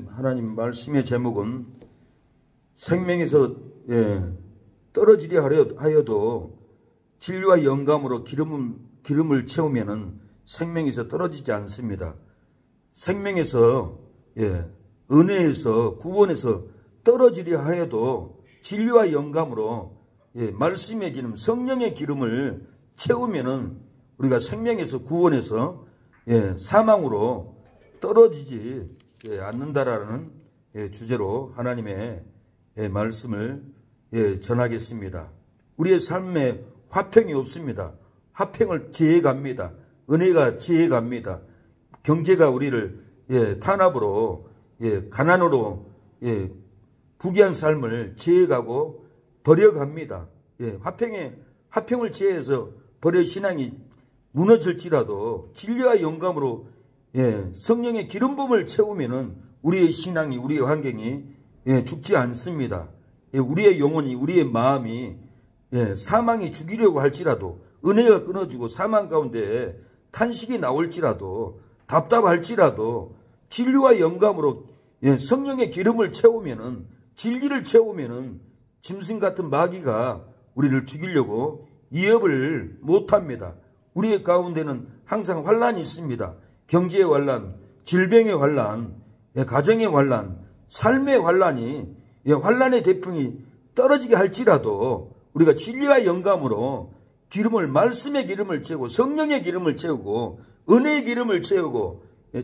하나님 말씀의 제목은 생명에서 떨어지려 하여도 진리와 영감으로 기름을 채우면은 생명에서 떨어지지 않습니다. 생명에서 은혜에서 구원에서 떨어지려 하여도 진리와 영감으로 말씀의 기름, 성령의 기름을 채우면은 우리가 생명에서 구원에서 사망으로 떨어지지 않는다라는 주제로 하나님의 말씀을 전하겠습니다. 우리의 삶에 화평이 없습니다. 화평을 제해갑니다. 은혜가 제해갑니다. 경제가 우리를 탄압으로 가난으로 부귀한 삶을 제해가고 버려갑니다. 화평을 제해서 버려 신앙이 무너질지라도 진리와 영감으로 성령의 기름 부음을 채우면은 우리의 신앙이, 우리의 환경이 죽지 않습니다. 우리의 영혼이, 우리의 마음이 사망이 죽이려고 할지라도, 은혜가 끊어지고 사망 가운데 탄식이 나올지라도, 답답할지라도 진리와 영감으로 성령의 기름을 채우면은, 진리를 채우면은 짐승 같은 마귀가 우리를 죽이려고 이협을 못합니다. 우리의 가운데는 항상 환란이 있습니다. 경제의 환란, 질병의 환란, 가정의 환란, 삶의 환란이, 환란의 대풍이 떨어지게 할지라도 우리가 진리와 영감으로 말씀의 기름을 채우고 성령의 기름을 채우고 은혜의 기름을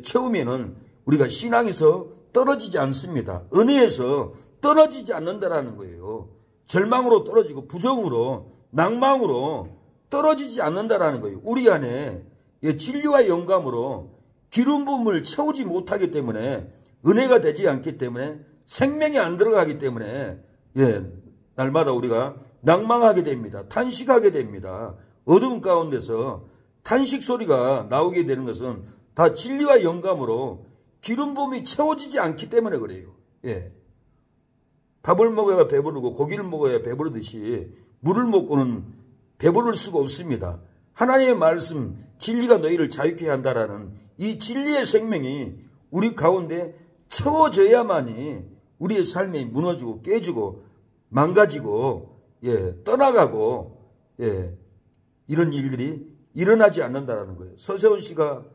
채우면은 우리가 신앙에서 떨어지지 않습니다. 은혜에서 떨어지지 않는다라는 거예요. 절망으로 떨어지고 부정으로, 낭망으로 떨어지지 않는다라는 거예요. 우리 안에 진리와 영감으로 기름 부음을 채우지 못하기 때문에, 은혜가 되지 않기 때문에, 생명이 안 들어가기 때문에 날마다 우리가 낭망하게 됩니다. 탄식하게 됩니다. 어두운 가운데서 탄식 소리가 나오게 되는 것은 다 진리와 영감으로 기름 부음이 채워지지 않기 때문에 그래요. 밥을 먹어야 배부르고 고기를 먹어야 배부르듯이 물을 먹고는 배부를 수가 없습니다. 하나님의 말씀, 진리가 너희를 자유케 한다라는 이 진리의 생명이 우리 가운데 채워져야만이 우리의 삶이 무너지고 깨지고 망가지고 떠나가고 이런 일들이 일어나지 않는다라는 거예요. 서세원 씨가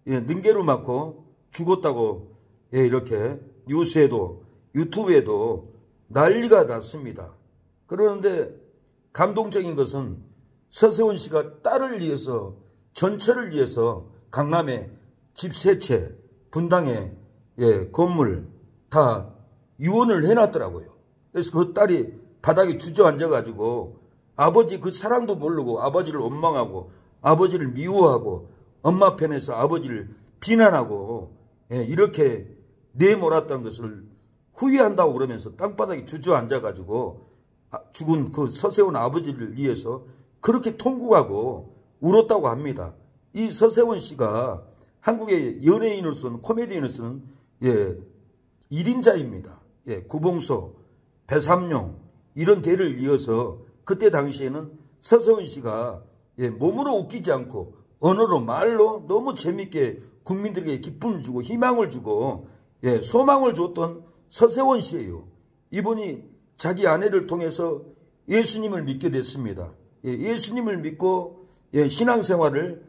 능계를 맞고 죽었다고 이렇게 뉴스에도 유튜브에도 난리가 났습니다. 그러는데 감동적인 것은 서세원 씨가 딸을 위해서, 전처를 위해서 강남에 집 3채, 분당에 건물 다 유언을 해놨더라고요. 그래서 그 딸이 바닥에 주저앉아가지고 아버지 그 사랑도 모르고 아버지를 원망하고 아버지를 미워하고 엄마 편에서 아버지를 비난하고 이렇게 내몰았던 것을 후회한다고 그러면서 땅바닥에 주저앉아가지고 죽은 그 서세원 아버지를 위해서 그렇게 통곡하고 울었다고 합니다. 이 서세원 씨가 한국의 연예인으로서는, 코미디언으로서는 1인자입니다. 구봉서, 배삼룡 이런 대를 이어서 그때 당시에는 서세원 씨가 몸으로 웃기지 않고 언어로, 말로 너무 재밌게 국민들에게 기쁨을 주고 희망을 주고 소망을 줬던 서세원 씨예요. 이분이 자기 아내를 통해서 예수님을 믿게 됐습니다. 예수님을 믿고 신앙생활을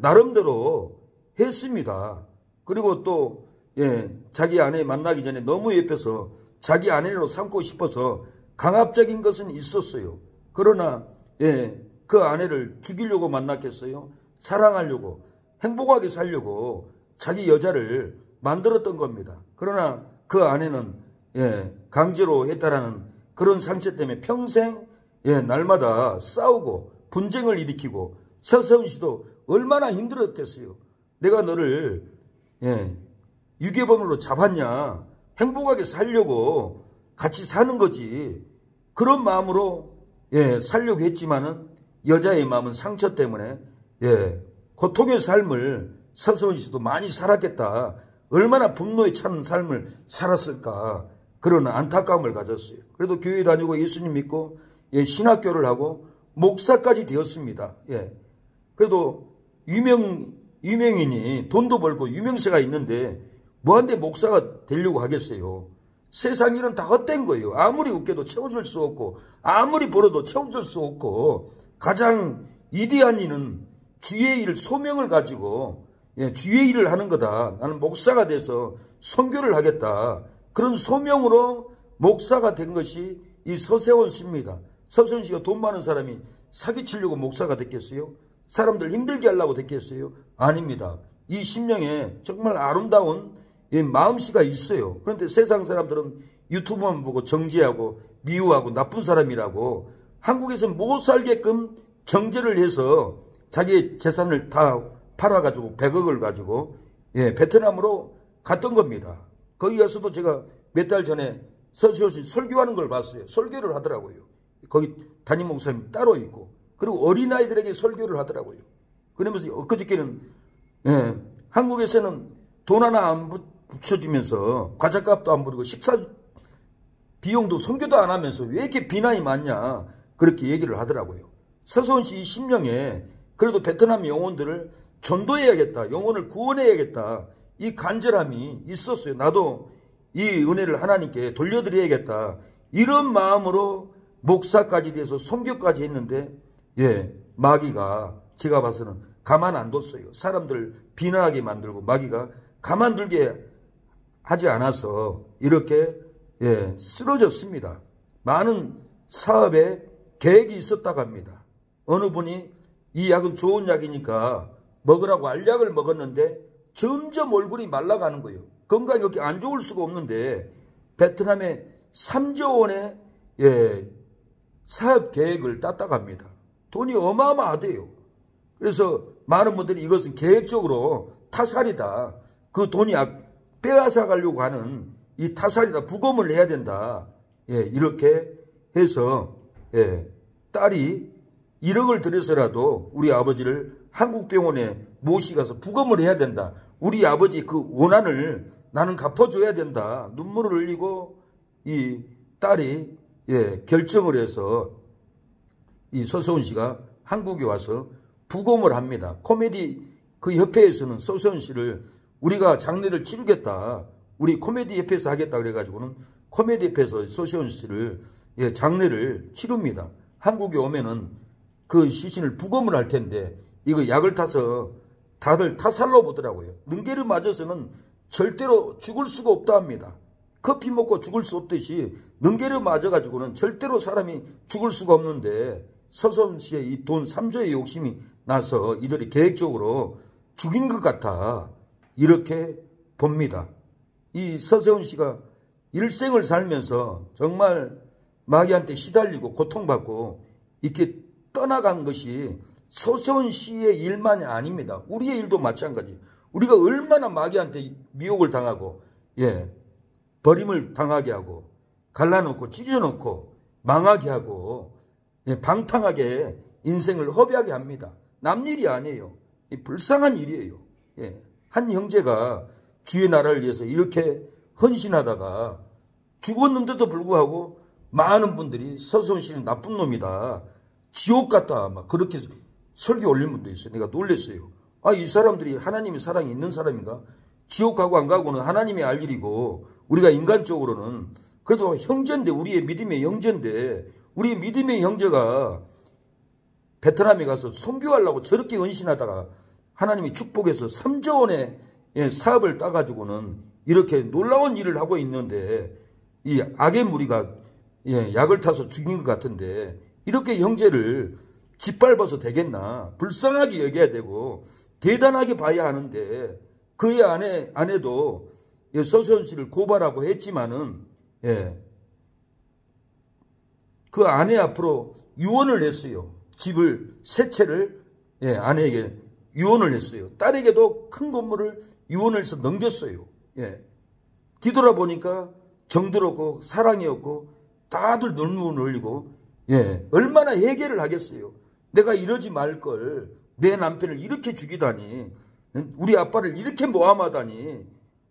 나름대로 했습니다. 그리고 또 자기 아내 만나기 전에 너무 예뻐서 자기 아내로 삼고 싶어서 강압적인 것은 있었어요. 그러나 그 아내를 죽이려고 만났겠어요? 사랑하려고, 행복하게 살려고 자기 여자를 만들었던 겁니다. 그러나 그 아내는 강제로 했다라는 그런 상처 때문에 평생 날마다 싸우고 분쟁을 일으키고, 서세원 씨도 얼마나 힘들었겠어요. 내가 너를 유괴범으로 잡았냐, 행복하게 살려고 같이 사는 거지, 그런 마음으로 살려고 했지만은 여자의 마음은 상처 때문에 고통의 삶을 서세원 씨도 많이 살았겠다. 얼마나 분노에 찬 삶을 살았을까, 그런 안타까움을 가졌어요. 그래도 교회 다니고 예수님 믿고 신학교를 하고 목사까지 되었습니다. 그래도 유명인이 돈도 벌고 유명세가 있는데 뭐한데 목사가 되려고 하겠어요. 세상 일은 다 헛된 거예요. 아무리 웃겨도 채워줄 수 없고 아무리 벌어도 채워줄 수 없고 가장 위대한 일은 주의 일 소명을 가지고 주의 일을 하는 거다. 나는 목사가 돼서 선교를 하겠다. 그런 소명으로 목사가 된 것이 이 서세원 씨입니다. 서세원 씨가 돈 많은 사람이 사기치려고 목사가 됐겠어요? 사람들 힘들게 하려고 됐겠어요? 아닙니다. 이 심령에 정말 아름다운 마음씨가 있어요. 그런데 세상 사람들은 유튜브만 보고 정죄하고 미워하고 나쁜 사람이라고 한국에서 못 살게끔 정죄를 해서 자기의 재산을 다 팔아가지고 100억을 가지고 베트남으로 갔던 겁니다. 거기 가서도 제가 몇 달 전에 서세원 씨 설교하는 걸 봤어요. 설교를 하더라고요. 거기 담임 목사님 따로 있고 그리고 어린아이들에게 설교를 하더라고요. 그러면서 엊그저께는 한국에서는 돈 하나 안 붙여주면서 과자값도 안 부르고 식사 비용도 선교도 안 하면서 왜 이렇게 비난이 많냐 그렇게 얘기를 하더라고요. 서세원 씨 이 심령에 그래도 베트남 영혼들을 전도해야겠다. 영혼을 구원해야겠다. 이 간절함이 있었어요. 나도 이 은혜를 하나님께 돌려드려야겠다. 이런 마음으로 목사까지 돼서 선교까지 했는데 마귀가 제가 봐서는 가만 안 뒀어요. 사람들 비난하게 만들고 마귀가 가만두게 하지 않아서 이렇게 쓰러졌습니다. 많은 사업에 계획이 있었다고 합니다. 어느 분이 이 약은 좋은 약이니까 먹으라고 알약을 먹었는데 점점 얼굴이 말라가는 거예요. 건강이 이렇게 안 좋을 수가 없는데 베트남에 3조 원의 사업 계획을 땄다고 합니다. 돈이 어마어마하대요. 그래서 많은 분들이 이것은 계획적으로 타살이다. 그 돈이 빼앗아 가려고 하는 이 타살이다. 부검을 해야 된다. 이렇게 해서 딸이 1억을 들여서라도 우리 아버지를 한국병원에 모시가서 부검을 해야 된다. 우리 아버지 그 원한을 나는 갚아줘야 된다. 눈물을 흘리고 이 딸이 결정을 해서 이 서세원 씨가 한국에 와서 부검을 합니다. 코미디 그 협회에서는 서세원 씨를 우리가 장례를 치르겠다. 우리 코미디 협회에서 하겠다 그래가지고는 코미디 협회에서 서세원 씨를 장례를 치릅니다. 한국에 오면은 그 시신을 부검을 할 텐데 이거 약을 타서 다들 타살로 보더라고요. 능계를 맞아서는 절대로 죽을 수가 없다 합니다. 커피 먹고 죽을 수 없듯이 능계를 맞아가지고는 절대로 사람이 죽을 수가 없는데 서세원 씨의 이 돈 3조의 욕심이 나서 이들이 계획적으로 죽인 것 같아 이렇게 봅니다. 이 서세원 씨가 일생을 살면서 정말 마귀한테 시달리고 고통받고 이렇게 떠나간 것이 서세원 씨의 일만이 아닙니다. 우리의 일도 마찬가지. 우리가 얼마나 마귀한테 미혹을 당하고 버림을 당하게 하고 갈라놓고 찢어놓고 망하게 하고 방탕하게 인생을 허비하게 합니다. 남 일이 아니에요. 불쌍한 일이에요. 한 형제가 주의 나라를 위해서 이렇게 헌신하다가 죽었는데도 불구하고 많은 분들이 서세원 씨는 나쁜 놈이다. 지옥 같다. 막 그렇게 설교 올린 분도 있어요. 내가 놀랐어요. 이 사람들이 하나님의 사랑이 있는 사람인가? 지옥 가고 안 가고는 하나님이 알 일이고 우리가 인간적으로는 그래도 형제인데 우리의 믿음의 형제인데 우리의 믿음의 형제가 베트남에 가서 선교하려고 저렇게 헌신하다가 하나님이 축복해서 3조 원의 사업을 따가지고는 이렇게 놀라운 일을 하고 있는데 이 악의 무리가 약을 타서 죽인 것 같은데 이렇게 형제를 짓밟아서 되겠나. 불쌍하게 여겨야 되고 대단하게 봐야 하는데 그의 아내도 서세원 씨를 고발하고 했지만은 그 아내 앞으로 유언을 했어요. 집을 세 채를 아내에게 유언을 했어요. 딸에게도 큰 건물을 유언을 해서 넘겼어요. 뒤돌아보니까 정들었고 사랑이었고 다들 눈물을 흘리고 얼마나 회개를 하겠어요. 내가 이러지 말걸. 내 남편을 이렇게 죽이다니. 우리 아빠를 이렇게 모함하다니.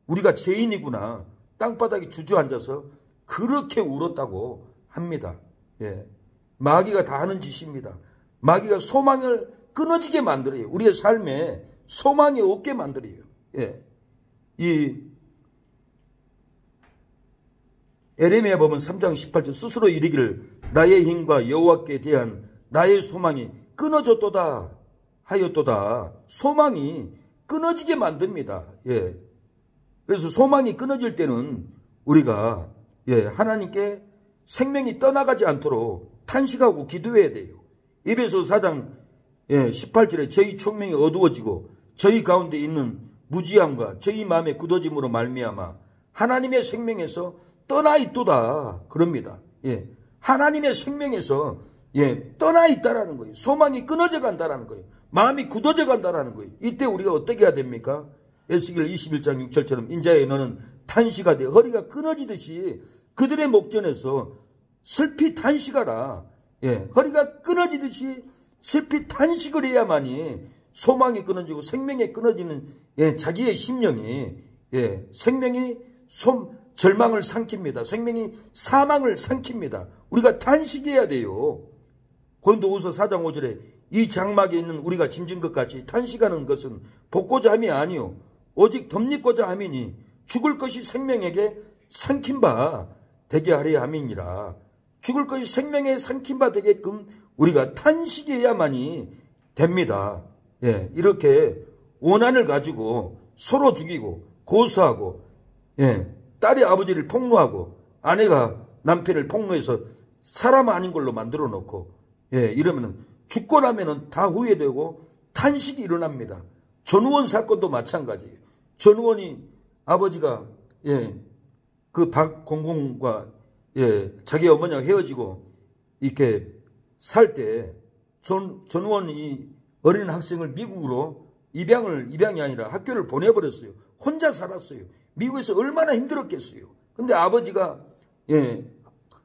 우리가 죄인이구나. 땅바닥에 주저앉아서 그렇게 울었다고 합니다. 마귀가 다 하는 짓입니다. 마귀가 소망을 끊어지게 만들어요. 우리의 삶에 소망이 없게 만들어요. 이 에레미야 법은 3장 18절 스스로 이르기를 나의 힘과 여호와께 대한 나의 소망이 끊어졌도다 하였도다. 소망이 끊어지게 만듭니다. 예. 그래서 소망이 끊어질 때는 우리가 하나님께 생명이 떠나가지 않도록 탄식하고 기도해야 돼요. 에베소 4장 18절에 저희 총명이 어두워지고 저희 가운데 있는 무지함과 저희 마음의 굳어짐으로 말미암아 하나님의 생명에서 떠나 있도다 그럽니다. 하나님의 생명에서 떠나 있다라는 거예요. 소망이 끊어져 간다라는 거예요. 마음이 굳어져 간다라는 거예요. 이때 우리가 어떻게 해야 됩니까? 에스겔 21장 6절처럼 인자의 너는 탄식하되 허리가 끊어지듯이 그들의 목전에서 슬피 탄식하라. 허리가 끊어지듯이 슬피 탄식을 해야만이 소망이 끊어지고 생명이 끊어지는 자기의 심령이 생명이 절망을 삼킵니다. 생명이 사망을 삼킵니다. 우리가 탄식해야 돼요. 고린도후서 4장 5절에 이 장막에 있는 우리가 짐진 것 같이 탄식하는 것은 복고자 함이 아니요 오직 덧입고자 함이니 죽을 것이 생명에게 삼킨 바 되게 하려 함이니라. 죽을 것이 생명에 삼킨 바 되게끔 우리가 탄식해야만이 됩니다. 이렇게 원한을 가지고 서로 죽이고 고소하고 딸이 아버지를 폭로하고 아내가 남편을 폭로해서 사람 아닌 걸로 만들어 놓고 이러면은 죽고 나면은 다 후회되고 탄식이 일어납니다. 전우원 사건도 마찬가지예요. 전우원이 아버지가 그 박공공과 자기 어머니와 헤어지고 이렇게 살 때 전우원이 어린 학생을 미국으로 입양이 아니라 학교를 보내버렸어요. 혼자 살았어요. 미국에서 얼마나 힘들었겠어요. 근데 아버지가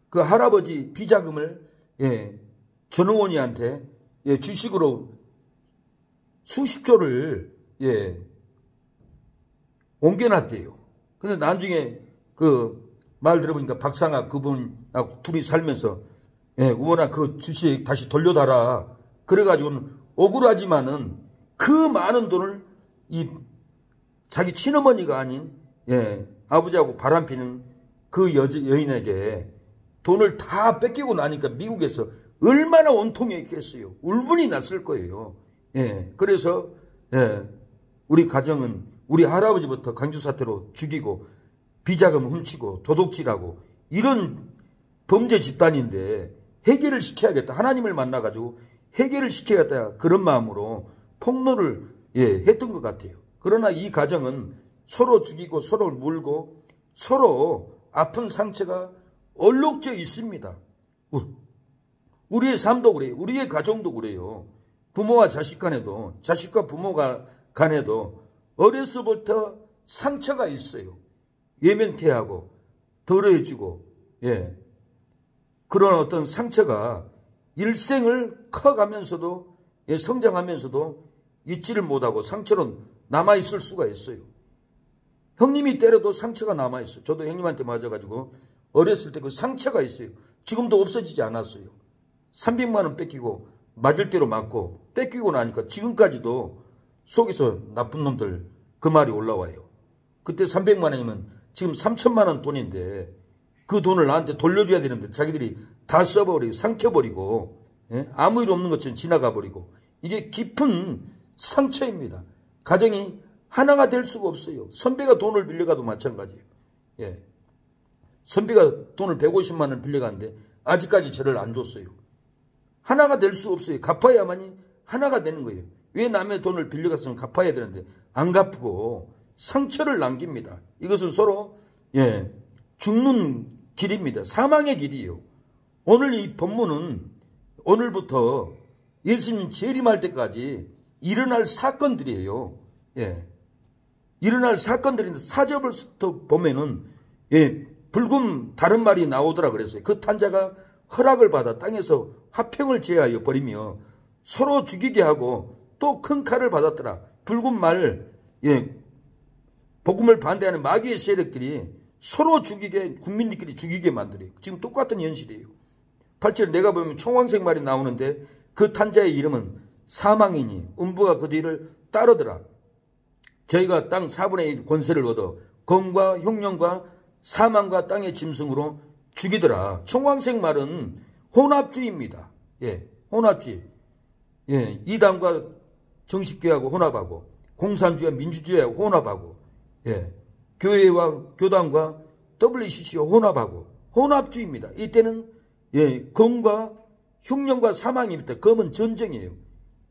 그 할아버지 비자금을 전우원이한테 주식으로 수십조를 옮겨놨대요. 근데 나중에 그 말 들어보니까 박상학 그분하고 둘이 살면서 우원아 그 주식 다시 돌려달라. 그래가지고는 억울하지만은 그 많은 돈을 이 자기 친어머니가 아닌 아버지하고 바람피는 그 여인에게 돈을 다 뺏기고 나니까 미국에서 얼마나 원통이 있겠어요. 울분이 났을 거예요. 그래서 우리 가정은 우리 할아버지부터 강주사태로 죽이고 비자금 훔치고 도둑질하고 이런 범죄 집단인데 해결을 시켜야겠다. 하나님을 만나가지고 해결을 시켜야겠다. 그런 마음으로 폭로를 했던 것 같아요. 그러나 이 가정은 서로 죽이고 서로 물고 서로 아픈 상처가 얼룩져 있습니다. 우리의 삶도 그래요. 우리의 가정도 그래요. 부모와 자식 간에도 자식과 부모가 간에도 어려서부터 상처가 있어요. 예민케하고 덜어해주고 그런 어떤 상처가 일생을 커가면서도 성장하면서도 잊지를 못하고 상처로 남아있을 수가 있어요. 형님이 때려도 상처가 남아있어요. 저도 형님한테 맞아가지고 어렸을 때 그 상처가 있어요. 지금도 없어지지 않았어요. 300만 원 뺏기고 맞을 대로 맞고 뺏기고 나니까 지금까지도 속에서 나쁜 놈들 그 말이 올라와요. 그때 300만 원이면 지금 3천만 원 돈인데 그 돈을 나한테 돌려줘야 되는데 자기들이 다 써버리고 삼켜버리고 아무 일 없는 것처럼 지나가버리고 이게 깊은 상처입니다. 가정이 하나가 될 수가 없어요. 선배가 돈을 빌려가도 마찬가지예요. 선배가 돈을 150만 원 빌려갔는데 아직까지 저를 안 줬어요. 하나가 될 수 없어요. 갚아야만이 하나가 되는 거예요. 왜 남의 돈을 빌려갔으면 갚아야 되는데 안 갚고 상처를 남깁니다. 이것은 서로 죽는 길입니다. 사망의 길이에요. 오늘 이 본문은 오늘부터 예수님 재림할 때까지 일어날 사건들이에요. 일어날 사건들인데 사절부터 보면은 붉은 다른 말이 나오더라 그랬어요. 그 탄자가 허락을 받아 땅에서 화평을 제하여 버리며 서로 죽이게 하고 또 큰 칼을 받았더라. 붉은 말, 복음을 반대하는 마귀의 세력들이 서로 죽이게, 국민들끼리 죽이게 만들어요. 지금 똑같은 현실이에요. 8절 내가 보면 청황색 말이 나오는데 그 탄자의 이름은 사망이니 음부가 그 뒤를 따르더라. 저희가 땅 4분의 1 권세를 얻어 검과 흉령과 사망과 땅의 짐승으로 죽이더라. 청황색 말은 혼합주의입니다. 예, 혼합주의. 예, 이단과 정식교회하고 혼합하고, 공산주의와 민주주의하고 혼합하고, 예, 교회와 교단과 WCC와 혼합하고, 혼합주의입니다. 이때는 예, 검과 흉년과 사망입니다. 검은 전쟁이에요.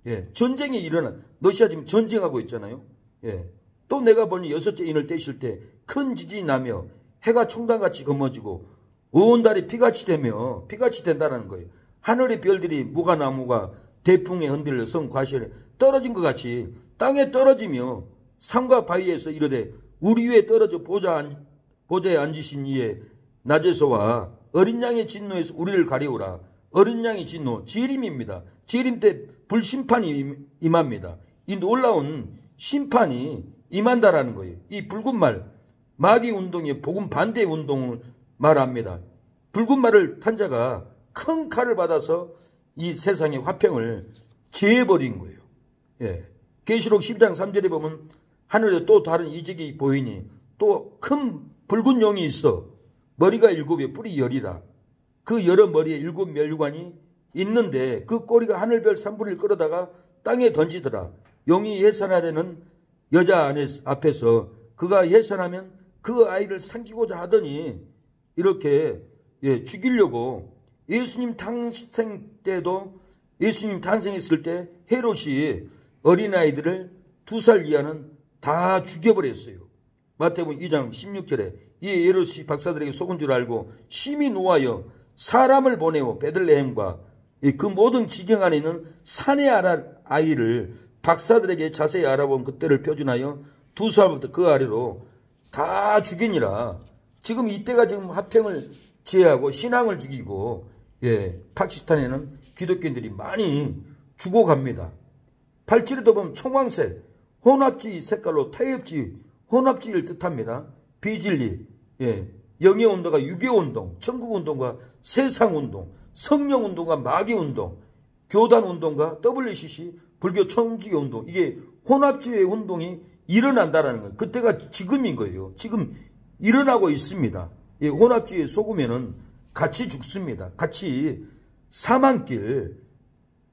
예, 전쟁이 일어나. 러시아 지금 전쟁하고 있잖아요. 예, 또 내가 보니 6째 인을 떼실 때 큰 지진이 나며 해가 총단같이 검어지고 온 달이 피같이 되며 피같이 된다는 거예요. 하늘의 별들이 무가나무가 대풍에 흔들려 성 과실에 떨어진 것 같이 땅에 떨어지며 산과 바위에서 이르되 우리 위에 떨어져 보좌에 앉으신 이의 낮에서와 어린 양의 진노에서 우리를 가리우라. 어린 양의 진노, 재림입니다. 재림 때 불심판이 임합니다. 이 놀라운 심판이 임한다라는 거예요. 이 붉은 말, 마귀 운동이 복음 반대 운동을 말합니다. 붉은 말을 탄 자가 큰 칼을 받아서 이 세상의 화평을 제해버린 거예요. 예. 계시록 12장 3절에 보면 하늘에 또 다른 이적이 보이니 또 큰 붉은 용이 있어 머리가 7에 뿔이 10이라. 그 여러 머리에 7 멸관이 있는데 그 꼬리가 하늘별 3분의 1 끌어다가 땅에 던지더라. 용이 해산하려는 여자 앞에서 그가 해산하면 그 아이를 삼키고자 하더니 이렇게 예, 죽이려고 예수님 탄생 때도 예수님 탄생했을 때 헤롯이 어린아이들을 2살 이하는 다 죽여버렸어요. 마태복음 2장 16절에 이 헤롯이 박사들에게 속은 줄 알고 심히 노하여 사람을 보내어 베들레헴과 그 모든 지경 안에 있는 산의 아이를 박사들에게 자세히 알아본 그때를 표준하여 2살부터 그 아래로 다 죽이니라. 지금 이때가 지금 화평을 제하고 신앙을 죽이고 예, 파키스탄에는 기독교인들이 많이 죽어갑니다. 8절에도 보면 청황색, 혼합주의 색깔로 타협주의, 혼합주의를 뜻합니다. 비진리, 예, 영예운동과 유교운동, 천국운동과 세상운동, 성령운동과 마귀운동, 교단운동과 WCC, 불교 청지교운동, 이게 혼합주의 운동이 일어난다는 거예요. 그때가 지금인 거예요. 지금 일어나고 있습니다. 예, 혼합주의에 속으면은 같이 죽습니다. 같이 사망길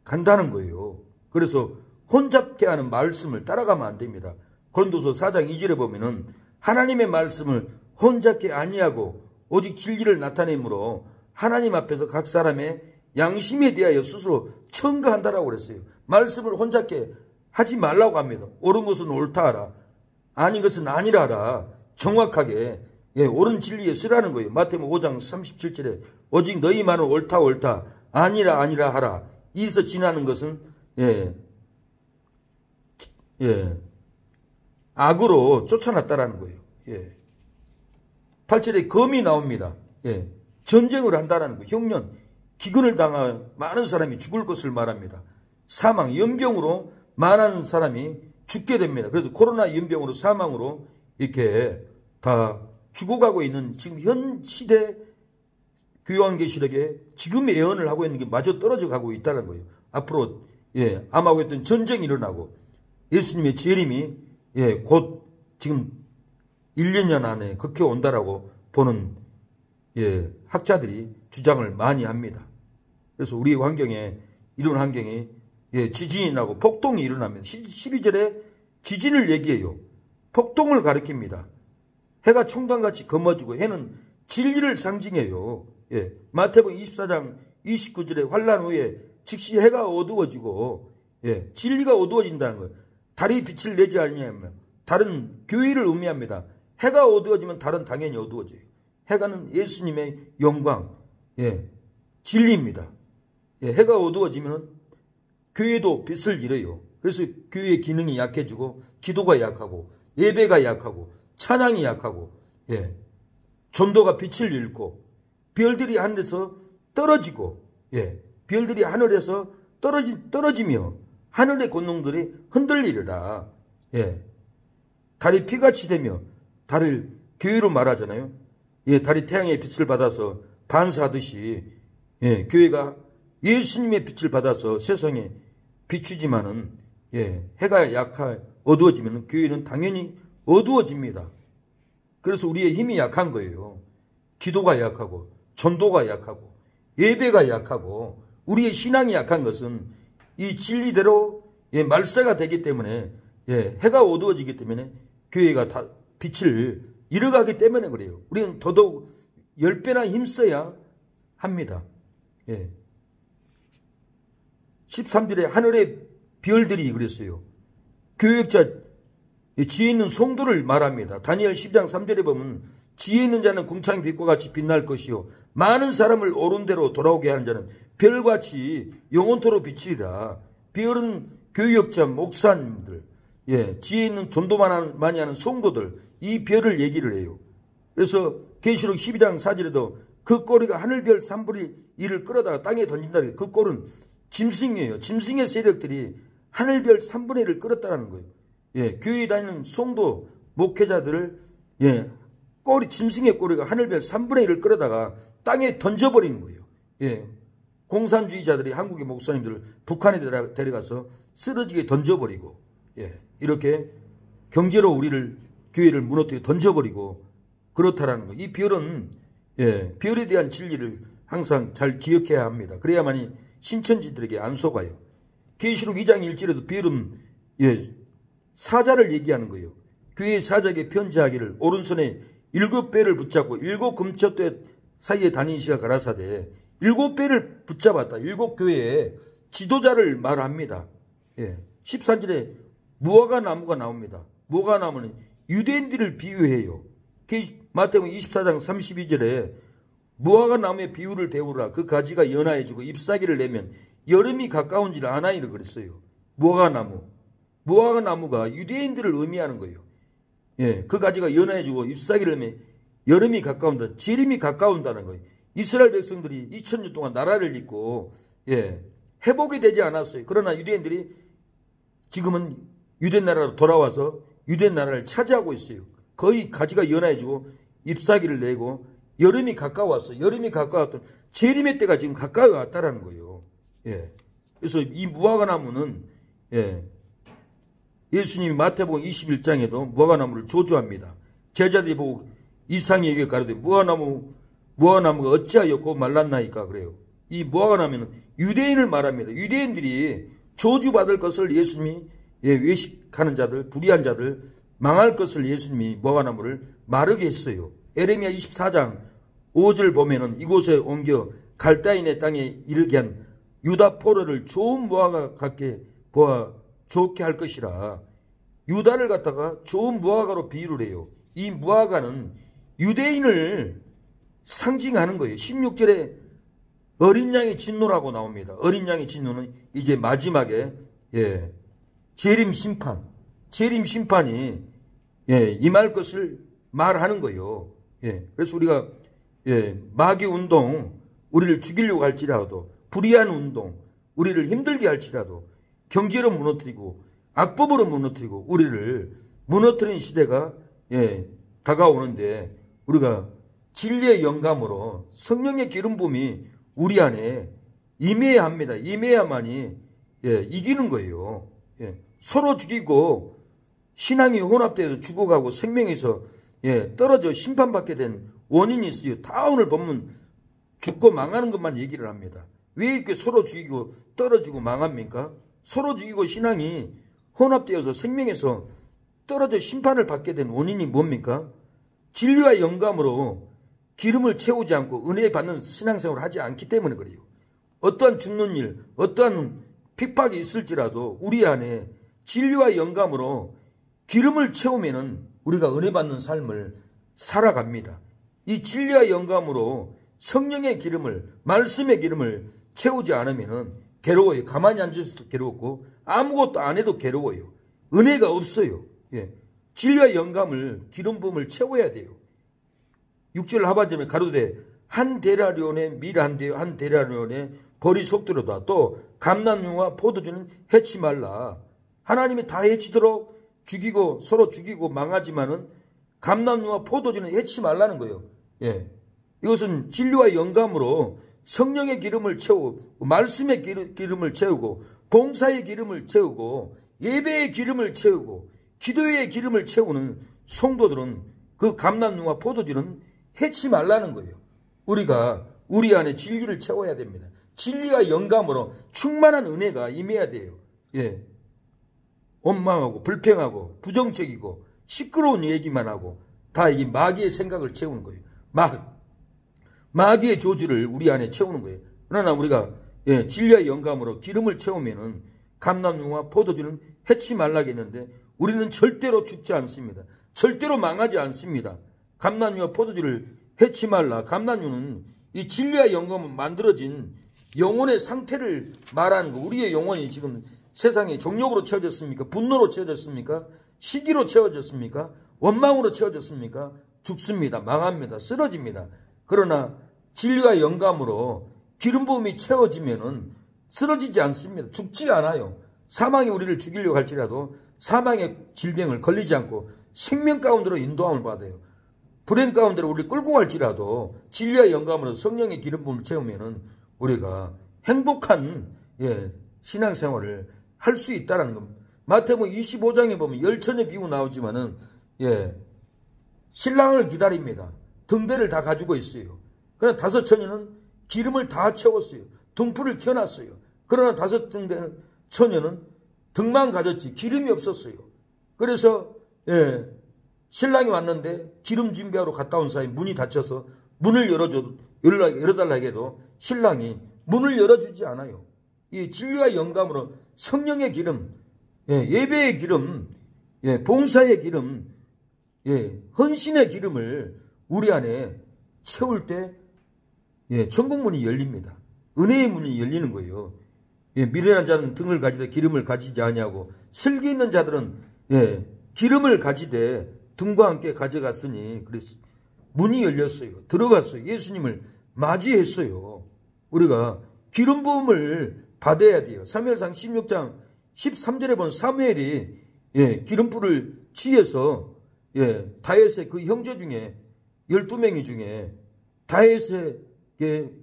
간다는 거예요. 그래서 혼잡케 하는 말씀을 따라가면 안 됩니다. 고린도서 4장 2절에 보면은 하나님의 말씀을 혼잡케 아니하고 오직 진리를 나타내므로 하나님 앞에서 각 사람의 양심에 대하여 스스로 청구한다라고 그랬어요. 말씀을 혼잡케 하지 말라고 합니다. 옳은 것은 옳다 하라. 아닌 것은 아니라 하라. 정확하게 예, 옳은 진리에 쓰라는 거예요. 마태복음 5장 37절에 오직 너희 말은 옳다 옳다 아니라 아니라 하라. 이서 지나는 것은 예, 악으로 쫓아났다라는 거예요. 예. 8절에 검이 나옵니다. 예. 전쟁을 한다라는 거예요. 흉년, 기근을 당한 많은 사람이 죽을 것을 말합니다. 사망, 연병으로 많은 사람이 죽게 됩니다. 그래서 코로나 연병으로 사망으로 이렇게 다 죽어가고 있는 지금 현 시대 교요한계시록에 지금 예언을 하고 있는 게 마저 떨어져 가고 있다는 거예요. 앞으로 예, 암하고 있던 전쟁이 일어나고 예수님의 재림이 예, 곧 지금 1, 2년 안에 그렇게 온다라고 보는 예, 학자들이 주장을 많이 합니다. 그래서 우리 환경에 이런 환경에 예, 지진이 나고 폭동이 일어나면 12절에 지진을 얘기해요. 폭동을 가리킵니다. 해가 총단같이 검어지고 해는 진리를 상징해요. 예, 마태복음 24장 29절에 환란 후에 즉시 해가 어두워지고 예, 진리가 어두워진다는 거예요. 달이 빛을 내지 않으면 달은 교회를 의미합니다. 해가 어두워지면 달은 당연히 어두워져요. 해가는 예수님의 영광, 예, 진리입니다. 예, 해가 어두워지면 교회도 빛을 잃어요. 그래서 교회의 기능이 약해지고 기도가 약하고 예배가 약하고 찬양이 약하고 예, 전도가 빛을 잃고 별들이 하늘에서 떨어지고 예, 별들이 하늘에서 떨어지며 하늘의 권능들이 흔들리리라. 예, 달이 피같이 되며 달을 교회로 말하잖아요. 예, 달이 태양의 빛을 받아서 반사하듯이 예, 교회가 예수님의 빛을 받아서 세상에 비추지만은 예, 해가 어두워지면 교회는 당연히 어두워집니다. 그래서 우리의 힘이 약한 거예요. 기도가 약하고 전도가 약하고 예배가 약하고 우리의 신앙이 약한 것은 이 진리대로 말세가 되기 때문에 해가 어두워지기 때문에 교회가 다 빛을 잃어가기 때문에 그래요. 우리는 더더욱 10배나 힘써야 합니다. 13절에 하늘의 별들이 그랬어요. 교역자 지혜 있는 성도를 말합니다. 다니엘 10장 3절에 보면 지혜 있는 자는 궁창 빛과 같이 빛날 것이요 많은 사람을 옳은 대로 돌아오게 하는 자는 별같이 영원토록 비치리라. 별은 교역자 목사님들, 지혜 있는 전도 많이 하는 성도들, 이 별을 얘기를 해요. 그래서 계시록 12장 4절에도 그 꼬리가 하늘별 3분의 1을 끌어다가 땅에 던진다. 그 꼴은 짐승이에요. 짐승의 세력들이 하늘별 3분의 1을 끌었다는 거예요. 교회에 다니는 성도 목회자들을 짐승의 꼬리가 하늘별 3분의 1을 끌어다가 땅에 던져버리는 거예요. 공산주의자들이 한국의 목사님들을 북한에 데려가서 쓰러지게 던져버리고 이렇게 경제로 교회를 무너뜨려 던져버리고 그렇다라는 거예요. 이 별은 별에 대한 진리를 항상 잘 기억해야 합니다. 그래야만이 신천지들에게 안 속아요. 계시록 2장 1절에도 별은 사자를 얘기하는 거예요. 교회의 사자에게 편지하기를 오른손에 7배를 붙잡고 7 금처대 사이에 다니시가 가라사대 7배를 붙잡았다. 7교회의 지도자를 말합니다. 13절에 무화과 나무가 나옵니다. 무화과 나무는 유대인들을 비유해요. 마태복음 24장 32절에 무화과 나무의 비유를 배우라. 그 가지가 연하해지고 잎사귀를 내면 여름이 가까운지를 아나이를 그랬어요. 무화과 나무가 유대인들을 의미하는 거예요. 그 가지가 연하해지고 잎사귀를 내면 여름이 가까운다. 재림이 가까운다는 거예요. 이스라엘 백성들이 2000년 동안 나라를 잇고 회복이 되지 않았어요. 그러나 유대인들이 지금은 유대 나라로 돌아와서 유대 나라를 차지하고 있어요. 거의 가지가 연해지고 잎사귀를 내고 여름이 가까웠어요. 여름이 가까웠던 재림의 때가 지금 가까이 왔다라는 거예요. 그래서 이 무화과 나무는 예수님이 마태복음 21장에도 무화과 나무를 조주합니다. 제자들이 보고 이상에게 가로되 무화과나무가 어찌하였고 말랐나이까 그래요. 이 무화과 나무는 유대인을 말합니다. 유대인들이 저주받을 것을 예수님이 외식하는 자들, 불의한 자들, 망할 것을 예수님이 무화과나무를 마르게 했어요. 에레미야 24장 5절 보면은 이곳에 옮겨 갈다인의 땅에 이르게 한 유다 포로를 좋은 무화과 같게 보아 좋게 할 것이라. 유다를 갖다가 좋은 무화과로 비유를 해요. 이 무화과는 유대인을 상징하는 거예요. 16절에 어린 양의 진노라고 나옵니다. 어린 양의 진노는 이제 마지막에 재림 심판이 임할 것을 말하는 거예요. 그래서 우리가 마귀 운동 우리를 죽이려고 할지라도 불의한 운동 우리를 힘들게 할지라도 경제로 무너뜨리고 악법으로 무너뜨리고 우리를 무너뜨리는 시대가 다가오는데 우리가 진리의 영감으로 성령의 기름 부음이 우리 안에 임해야 합니다. 임해야만이 이기는 거예요. 서로 죽이고 신앙이 혼합되어서 죽어가고 생명에서 떨어져 심판받게 된 원인이 있어요. 다 오늘 보면 죽고 망하는 것만 얘기를 합니다. 왜 이렇게 서로 죽이고 떨어지고 망합니까? 서로 죽이고 신앙이 혼합되어서 생명에서 떨어져 심판을 받게 된 원인이 뭡니까? 진리와 영감으로 기름을 채우지 않고 은혜 받는 신앙생활을 하지 않기 때문에 그래요. 어떠한 죽는 일, 어떠한 핍박이 있을지라도 우리 안에 진리와 영감으로 기름을 채우면은 우리가 은혜 받는 삶을 살아갑니다. 이 진리와 영감으로 성령의 기름을, 말씀의 기름을 채우지 않으면은 괴로워요. 가만히 앉아서도 괴롭고 아무것도 안 해도 괴로워요. 은혜가 없어요. 진리와 영감을 기름 부음을 채워야 돼요. 6절 하반절에 가로되 한 데나리온의 밀 한 대요 한 데나리온의 벌이 속되로다. 또 감람류와 포도주는 해치 말라. 하나님이 다 해치도록 죽이고 서로 죽이고 망하지만은 감람류와 포도주는 해치 말라는 거예요. 이것은 진리와 영감으로 성령의 기름을 채우고 말씀의 기름을 채우고 봉사의 기름을 채우고 예배의 기름을 채우고 기도의 기름을 채우는 성도들은 그 감람류와 포도주는 해치 말라는 거예요. 우리가 우리 안에 진리를 채워야 됩니다. 진리와 영감으로 충만한 은혜가 임해야 돼요. 예. 원망하고 불평하고 부정적이고 시끄러운 얘기만 하고 다 이 마귀의 생각을 채우는 거예요. 마귀의 조주를 우리 안에 채우는 거예요. 그러나 우리가 진리와 영감으로 기름을 채우면은 감람유와 포도주는 해치 말라겠는데 우리는 절대로 죽지 않습니다. 절대로 망하지 않습니다. 감람유와 포도주를 해치 말라. 감람유는 이 진리와 영감으로 만들어진 영혼의 상태를 말하는 거. 우리의 영혼이 지금 세상에 정욕으로 채워졌습니까? 분노로 채워졌습니까? 시기로 채워졌습니까? 원망으로 채워졌습니까? 죽습니다. 망합니다. 쓰러집니다. 그러나 진리와 영감으로 기름 부음이 채워지면은 쓰러지지 않습니다. 죽지 않아요. 사망이 우리를 죽이려고 할지라도 사망의 질병을 걸리지 않고 생명 가운데로 인도함을 받아요. 불행 가운데로 우리를 끌고 갈지라도 진리와 영감으로 성령의 기름 부음을 채우면은 우리가 행복한 신앙생활을 할 수 있다는 겁니다. 마태복음 25장에 보면 열처녀 비유 나오지만은 신랑을 기다립니다. 등대를 다 가지고 있어요. 그러나 다섯 처녀는 기름을 다 채웠어요. 등불을 켜놨어요. 그러나 다섯 처녀는 등만 가졌지 기름이 없었어요. 그래서 신랑이 왔는데 기름 준비하러 갔다 온 사이 문이 닫혀서 문을 열어달라 해도 신랑이 문을 열어주지 않아요. 이 진리와 영감으로 성령의 기름, 예배의 기름, 봉사의 기름, 헌신의 기름을 우리 안에 채울 때 천국 문이 열립니다. 은혜의 문이 열리는 거예요. 미련한 자는 등을 가지되 기름을 가지지 아니하고 슬기 있는 자들은 기름을 가지되 등과 함께 가져갔으니 그래서 문이 열렸어요. 들어갔어요. 예수님을 맞이했어요. 우리가 기름 부음을 받아야 돼요. 사무엘상 16장 13절에 보면 사무엘이 기름불을 취해서 다윗의 그 형제 중에 12명이 중에 다윗에게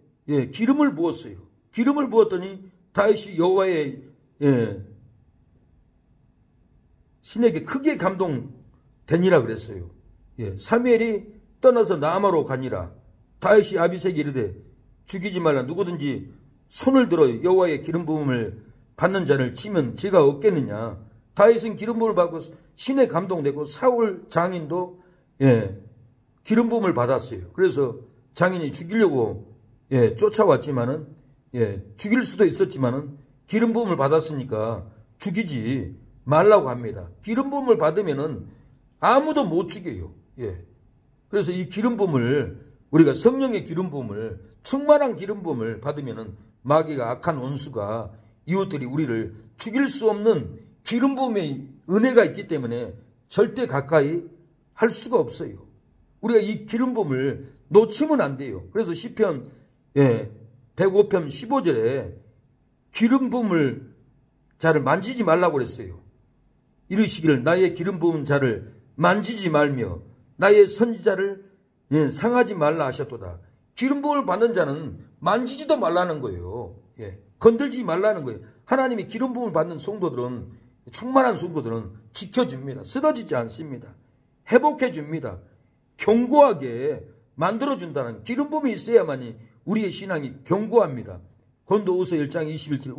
기름을 부었어요. 기름을 부었더니 다윗이 여호와의 신에게 크게 감동되니라 그랬어요. 사무엘이 떠나서 라마로 가니라. 다윗이 아비새에게 이르되 죽이지 말라. 누구든지 손을 들어 여호와의 기름 부음을 받는 자를 치면 제가 없겠느냐. 다윗은 기름 부음을 받고 신에 감동되고 사울 장인도 기름 부음을 받았어요. 그래서 장인이 죽이려고 쫓아왔지만은 죽일 수도 있었지만은 기름 부음을 받았으니까 죽이지 말라고 합니다. 기름 부음을 받으면은 아무도 못 죽여요. 그래서 이 기름 부음을 우리가 성령의 기름 부음을 충만한 기름 부음을 받으면은 마귀가 악한 원수가 이웃들이 우리를 죽일 수 없는 기름 부음의 은혜가 있기 때문에 절대 가까이 할 수가 없어요. 우리가 이 기름 부음을 놓치면 안 돼요. 그래서 시편 105편 15절에 기름 부음을 자를 만지지 말라고 그랬어요. 이르시기를 나의 기름 부은 자를 만지지 말며 나의 선지자를 상하지 말라 하셨도다. 기름 부음을 받는 자는 만지지도 말라는 거예요. 건들지 말라는 거예요. 하나님이 기름 부음을 받는 성도들은, 충만한 성도들은 지켜줍니다. 쓰러지지 않습니다. 회복해 줍니다. 견고하게 만들어준다는 기름 부음이 있어야만이 우리의 신앙이 견고합니다. 고린도후서 1장 21절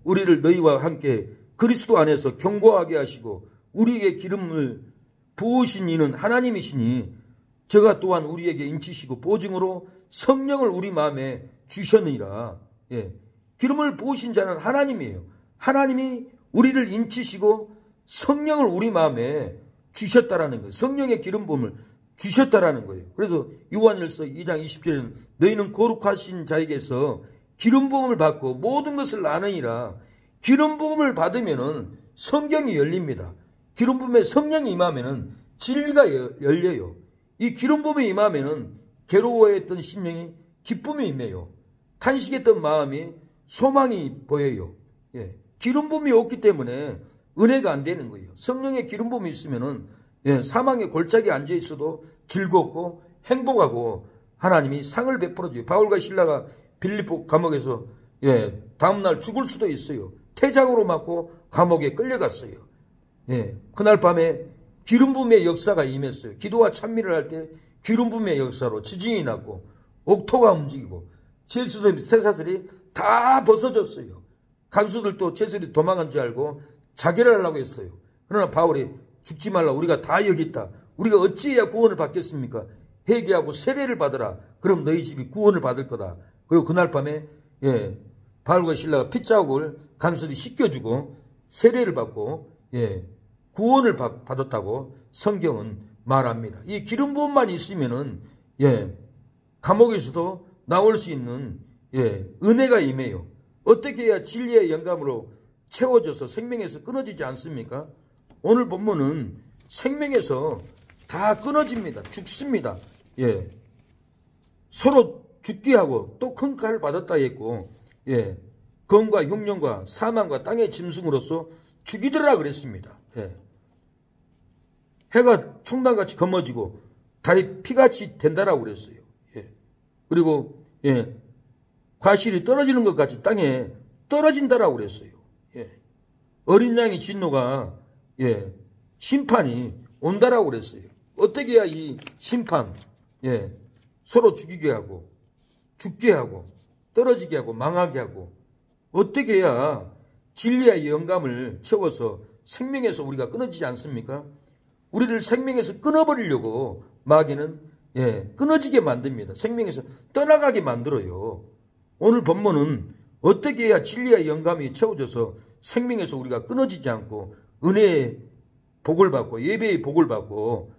우리를 너희와 함께 그리스도 안에서 견고하게 하시고 우리에게 기름을 부으신 이는 하나님이시니 저가 또한 우리에게 인치시고 보증으로 성령을 우리 마음에 주셨느니라. 기름을 부으신 자는 하나님이에요. 하나님이 우리를 인치시고 성령을 우리 마음에 주셨다라는 거예요. 성령의 기름 부음을 주셨다라는 거예요. 그래서 요한일서 2장 20절에는 너희는 거룩하신 자에게서 기름 부음을 받고 모든 것을 아느니라. 기름 부음을 받으면은 성경이 열립니다. 기름 부음에 성령이 임하면은 진리가 열려요. 이 기름 부음이 임하면은 괴로워했던 심령이 기쁨이 임해요. 탄식했던 마음이 소망이 보여요. 기름 부음이 없기 때문에 은혜가 안 되는 거예요. 성령의 기름 부음이 있으면은 사망의 골짜기에 앉아 있어도 즐겁고 행복하고 하나님이 상을 베풀어 줘요. 바울과 실라가 빌립보 감옥에서 다음날 죽을 수도 있어요. 태장으로 맞고 감옥에 끌려갔어요. 그날 밤에 기름 부음의 역사가 임했어요. 기도와 찬미를 할 때 기름 부음의 역사로 지진이 났고 옥토가 움직이고 죄수들 쇠사슬이 다 벗어졌어요. 간수들도 죄수들이 도망간 줄 알고 자결을 하려고 했어요. 그러나 바울이 죽지 말라, 우리가 다 여기 있다. 우리가 어찌해야 구원을 받겠습니까? 회개하고 세례를 받으라. 그럼 너희 집이 구원을 받을 거다. 그리고 그날 밤에 바울과 실라가 핏자국을 간수들이 씻겨주고 세례를 받고 구원을 받았다고 성경은 말합니다. 이 기름 부음만 있으면은 감옥에서도 나올 수 있는 은혜가 임해요. 어떻게 해야 진리의 영감으로 채워져서 생명에서 끊어지지 않습니까? 오늘 본문은 생명에서 다 끊어집니다. 죽습니다. 서로 죽게 하고 또 큰 칼을 받았다 했고 검과 흉년과 사망과 땅의 짐승으로서 죽이더라 그랬습니다. 해가 총단같이 검어지고 달이 피같이 된다라고 그랬어요. 그리고 과실이 떨어지는 것 같이 땅에 떨어진다라고 그랬어요. 어린 양의 진노가 심판이 온다라고 그랬어요. 어떻게 해야 이 심판 서로 죽이게 하고 죽게 하고 떨어지게 하고 망하게 하고 어떻게 해야 진리의 영감을 채워서 생명에서 우리가 끊어지지 않습니까? 우리를 생명에서 끊어버리려고 마귀는 끊어지게 만듭니다. 생명에서 떠나가게 만들어요. 오늘 본문은 어떻게 해야 진리의 영감이 채워져서 생명에서 우리가 끊어지지 않고 은혜의 복을 받고 예배의 복을 받고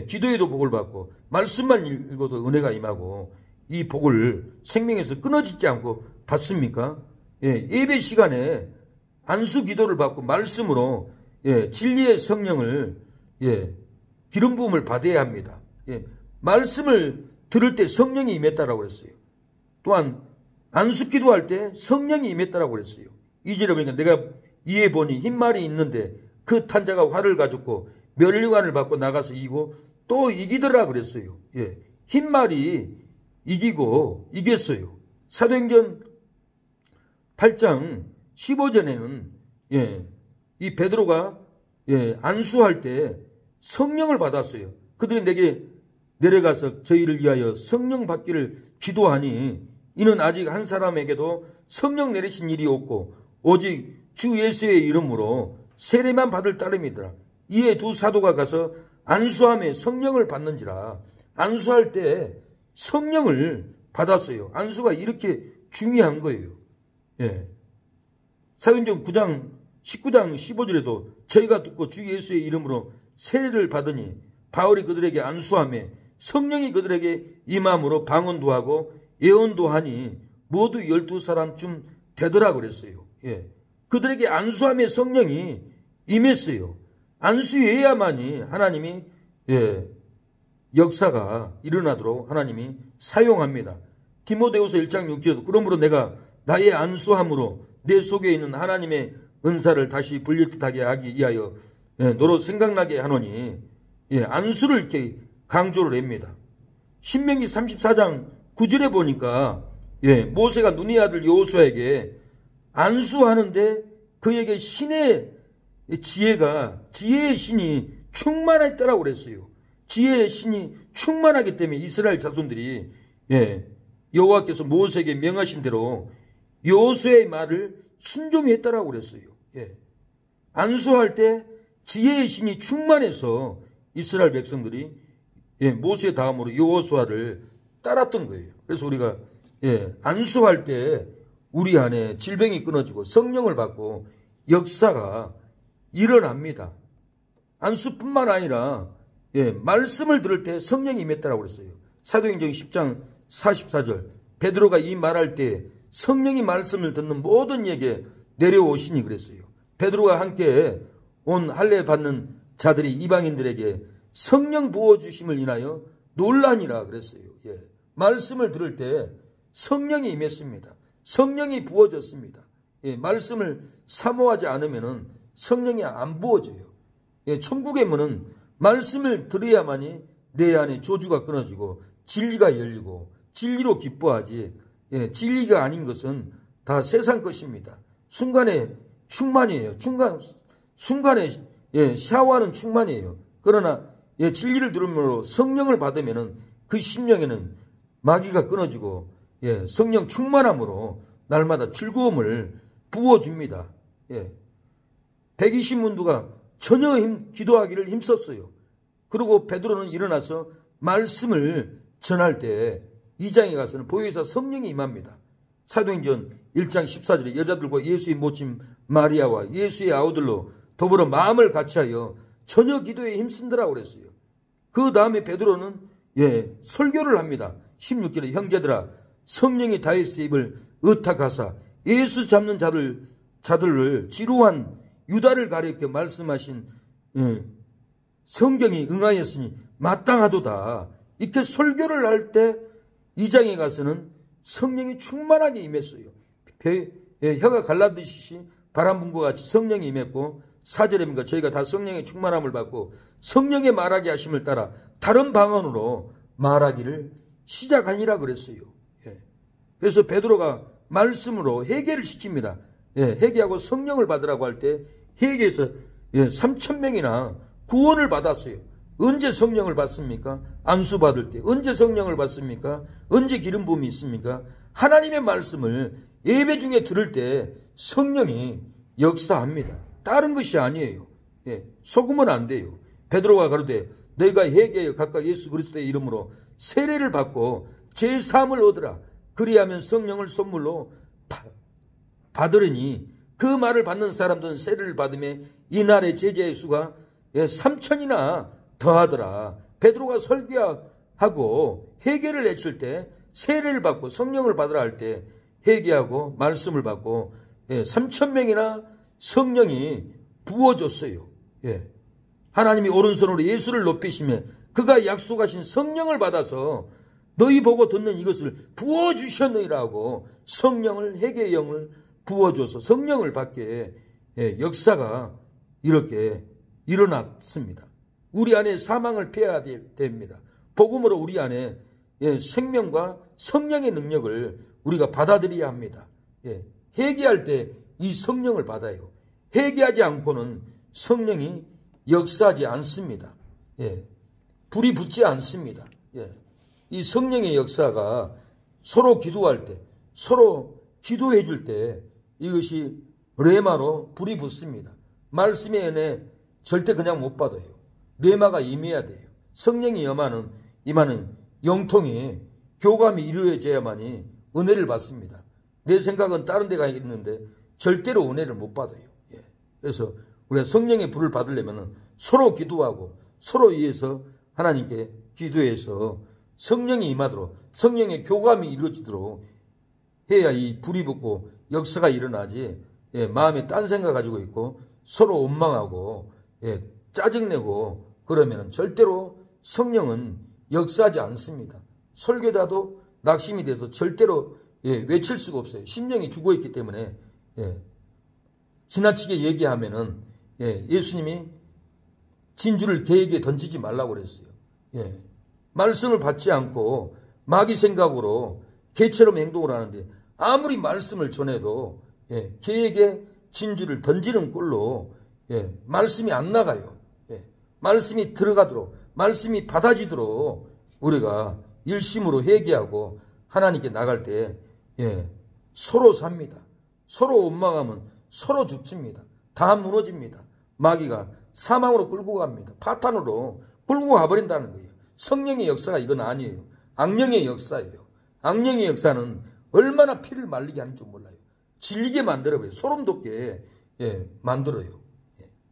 기도에도 복을 받고 말씀만 읽어도 은혜가 임하고 이 복을 생명에서 끊어지지 않고 받습니까? 예배 시간에 안수 기도를 받고 말씀으로 진리의 성령을 기름 부음을 받아야 합니다. 말씀을 들을 때 성령이 임했다라고 그랬어요. 또한 안수 기도할 때 성령이 임했다라고 그랬어요. 2절에 보니까 내가 이에 보니 흰말이 있는데 그 탄자가 활을 가졌고 면류관을 받고 나가서 이기고 또 이기더라 그랬어요. 흰말이 이기고 이겼어요. 사도행전 8장 15절에는 이 베드로가 안수할 때 성령을 받았어요. 그들이 내게 내려가서 저희를 위하여 성령 받기를 기도하니 이는 아직 한 사람에게도 성령 내리신 일이 없고 오직 주 예수의 이름으로 세례만 받을 따름이더라. 이에 두 사도가 가서 안수함에 성령을 받는지라. 안수할 때 성령을 받았어요. 안수가 이렇게 중요한 거예요. 사도행전 9장 19장 15절에도 저희가 듣고 주 예수의 이름으로 세례를 받으니 바울이 그들에게 안수함에 성령이 그들에게 임함으로 방언도 하고 예언도 하니 모두 12사람쯤 되더라 그랬어요. 그들에게 안수함에 성령이 임했어요. 안수해야만이 하나님이 역사가 일어나도록 하나님이 사용합니다. 디모데후서 1장 6절에도 그러므로 내가 나의 안수함으로 내 속에 있는 하나님의 은사를 다시 분리하게 하기 위하여 너로 생각나게 하노니 안수를 이렇게 강조를 합니다. 신명기 34장 9절에 보니까 모세가 눈의 아들 여호수아에게 안수하는데 그에게 신의 지혜의 신이 충만했다라고 그랬어요. 지혜의 신이 충만하기 때문에 이스라엘 자손들이 여호와께서 모세에게 명하신 대로 여호수아의 말을 순종했다라고 그랬어요. 안수할 때 지혜의 신이 충만해서 이스라엘 백성들이 모세 다음으로 여호수아를 따랐던 거예요. 그래서 우리가 안수할 때 우리 안에 질병이 끊어지고 성령을 받고 역사가 일어납니다. 안수뿐만 아니라 말씀을 들을 때 성령이 임했다라고 그랬어요. 사도행전 10장 44절 베드로가 이 말할 때 성령이 말씀을 듣는 모든 이에게 내려오시니 그랬어요. 베드로와 함께 온 할례 받는 자들이 이방인들에게 성령 부어주심을 인하여 놀라니라 그랬어요. 말씀을 들을 때 성령이 임했습니다. 성령이 부어졌습니다. 말씀을 사모하지 않으면 성령이 안 부어져요. 천국의 문은 말씀을 들어야만이 내 안에 조주가 끊어지고 진리가 열리고 진리로 기뻐하지 진리가 아닌 것은 다 세상 것입니다. 순간에 충만이에요. 순간에 샤워하는 충만이에요. 그러나 진리를 들음으로 성령을 받으면 그 심령에는 마귀가 끊어지고 성령 충만함으로 날마다 즐거움을 부어줍니다. 120문도가 전혀 기도하기를 힘썼어요. 그리고 베드로는 일어나서 말씀을 전할 때 2장에 가서는 보혜사 성령이 임합니다. 사도행전 1장 14절에 여자들과 예수의 모친 마리아와 예수의 아우들로 더불어 마음을 같이하여 전혀 기도에 힘쓴다라고 그랬어요. 그 다음에 베드로는 설교를 합니다. 16절에 형제들아 성령이 다윗의 입을 의탁하사 예수 잡는 자들을 지루한 유다를 가리켜 말씀하신 성경이 응하였으니 마땅하도다. 이렇게 설교를 할 때 2장에 가서는 성령이 충만하게 임했어요. 혀가 갈라듯이 바람 분과 같이 성령이 임했고 4절입니다. 저희가 다 성령의 충만함을 받고 성령의 말하게 하심을 따라 다른 방언으로 말하기를 시작하니라 그랬어요. 그래서 베드로가 말씀으로 회개를 시킵니다. 회개하고 성령을 받으라고 할 때 회개에서 3,000명이나 구원을 받았어요. 언제 성령을 받습니까? 안수 받을 때. 언제 성령을 받습니까? 언제 기름 부음이 있습니까? 하나님의 말씀을 예배 중에 들을 때 성령이 역사합니다. 다른 것이 아니에요. 속으면 안 돼요. 베드로가 가로되 너희가 회개하여 각각 예수 그리스도의 이름으로 세례를 받고 제사함을 얻으라. 그리하면 성령을 선물로 받으려니 그 말을 받는 사람들은 세례를 받으며 이날의 제자의 수가 3,000이나 더하더라. 베드로가 설교하고 회개를 외칠 때 세례를 받고 성령을 받으라 할 때 회개하고 말씀을 받고 3,000명이나 성령이 부어줬어요. 하나님이 오른손으로 예수를 높이시며 그가 약속하신 성령을 받아서 너희 보고 듣는 이것을 부어주셨느니라고 성령을 회개의 영을 부어줘서 성령을 받게 역사가 이렇게 일어났습니다. 우리 안에 사망을 피해야 됩니다. 복음으로 우리 안에 생명과 성령의 능력을 우리가 받아들여야 합니다. 회개할 때 이 성령을 받아요. 회개하지 않고는 성령이 역사하지 않습니다. 불이 붙지 않습니다. 이 성령의 역사가 서로 기도할 때, 서로 기도해 줄 때 이것이 레마로 불이 붙습니다. 말씀의 은혜 절대 그냥 못 받아요. 레마가 임해야 돼요. 성령이 임하는 영통이 교감이 이루어져야만이 은혜를 받습니다. 내 생각은 다른 데가 있는데 절대로 은혜를 못 받아요. 그래서 우리가 성령의 불을 받으려면 서로 기도하고 서로 위해서 하나님께 기도해서 성령이 임하도록 성령의 교감이 이루어지도록 해야 이 불이 붙고 역사가 일어나지. 마음에 딴 생각 가지고 있고 서로 원망하고 짜증내고 그러면 절대로 성령은 역사하지 않습니다. 설교자도 낙심이 돼서 절대로 외칠 수가 없어요. 심령이 죽어있기 때문에 지나치게 얘기하면은 예수님이 진주를 개에게 던지지 말라고 그랬어요. 말씀을 받지 않고 마귀 생각으로 개처럼 행동을 하는데 아무리 말씀을 전해도 개에게 진주를 던지는 꼴로 말씀이 안 나가요. 말씀이 들어가도록 말씀이 받아지도록 우리가 일심으로 회개하고 하나님께 나갈 때 서로 삽니다. 서로 원망하면 서로 죽습니다. 다 무너집니다. 마귀가 사망으로 끌고 갑니다. 파탄으로 끌고 가버린다는 거예요. 성령의 역사가 이건 아니에요. 악령의 역사예요. 악령의 역사는 얼마나 피를 말리게 하는 줄 몰라요. 질리게 만들어버려요. 소름 돋게 만들어요.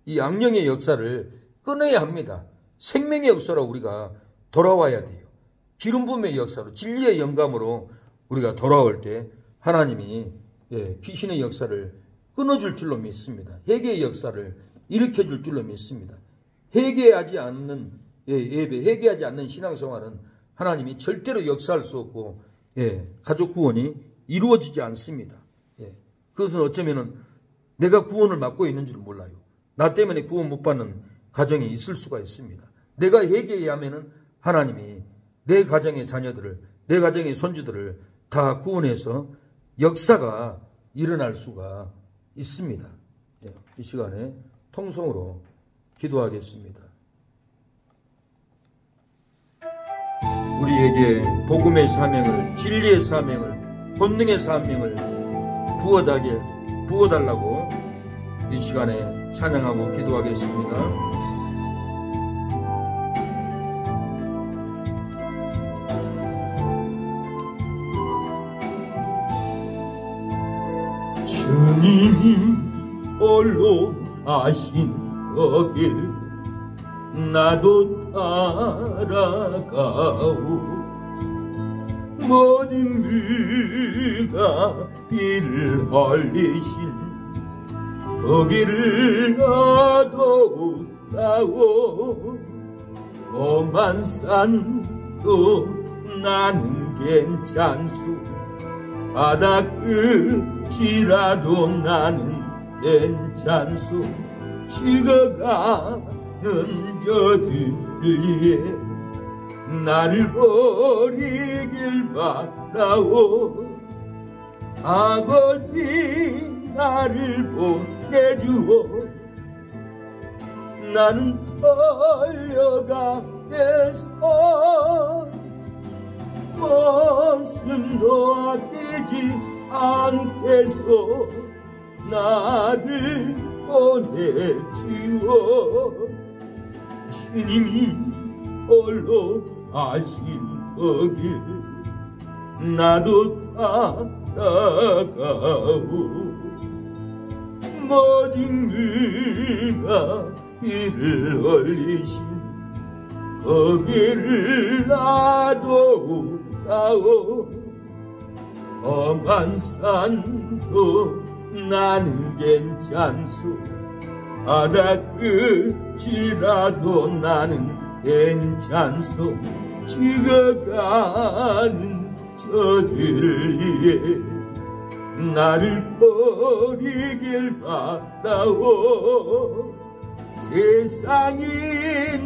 이 악령의 역사를 끊어야 합니다. 생명의 역사로 우리가 돌아와야 돼요. 기름 부음의 역사로 진리의 영감으로 우리가 돌아올 때 하나님이 귀신의 역사를 끊어줄 줄로 믿습니다. 회개의 역사를 일으켜줄 줄로 믿습니다. 회개하지 않는 예배, 회개하지 않는 신앙생활은 하나님이 절대로 역사할 수 없고 가족 구원이 이루어지지 않습니다. 그것은 어쩌면은 내가 구원을 맡고 있는 줄 몰라요. 나 때문에 구원 못 받는 가정이 있을 수가 있습니다. 내가 회개해야 하면은 하나님이 내 가정의 자녀들을, 내 가정의 손주들을 다 구원해서 역사가 일어날 수가 있습니다. 이 시간에 통성으로 기도하겠습니다. 우리에게 복음의 사명을, 진리의 사명을, 본능의 사명을 부어달라고 이 시간에 찬양하고 기도하겠습니다. 주님이 홀로 가신 거길 나도 따라가오. 모든 그가 길을 알리신 그 길을 나도 가오. 험한 산도 나는 괜찮소. 바다 끝이라도 나는 괜찮소. 죽어가는 저들 위해 나를 버리길 바라오. 아버지 나를 보내주오. 나는 떨려가겠어. 목숨도 아끼지 않겠소. 나를 보내주오. 주님이 홀로 가신 그 길 나도 따라가오. 모든 그가 길을 알리신 그 길을 나도 가오. 험한 산도 나는 괜찮소. 바다 끝이라도 나는 괜찮소. 죽어가는 저들 위해 나를 버리길 바라오. 세상이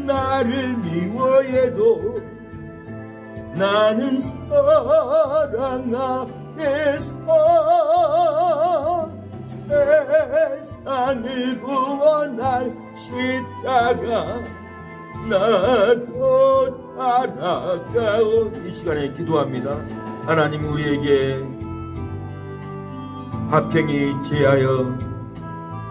나를 미워해도 나는 사랑하겠어. 세상을 구원할 십자가 나도 따라가오. 이 시간에 기도합니다. 하나님, 우리에게 화평이 제하여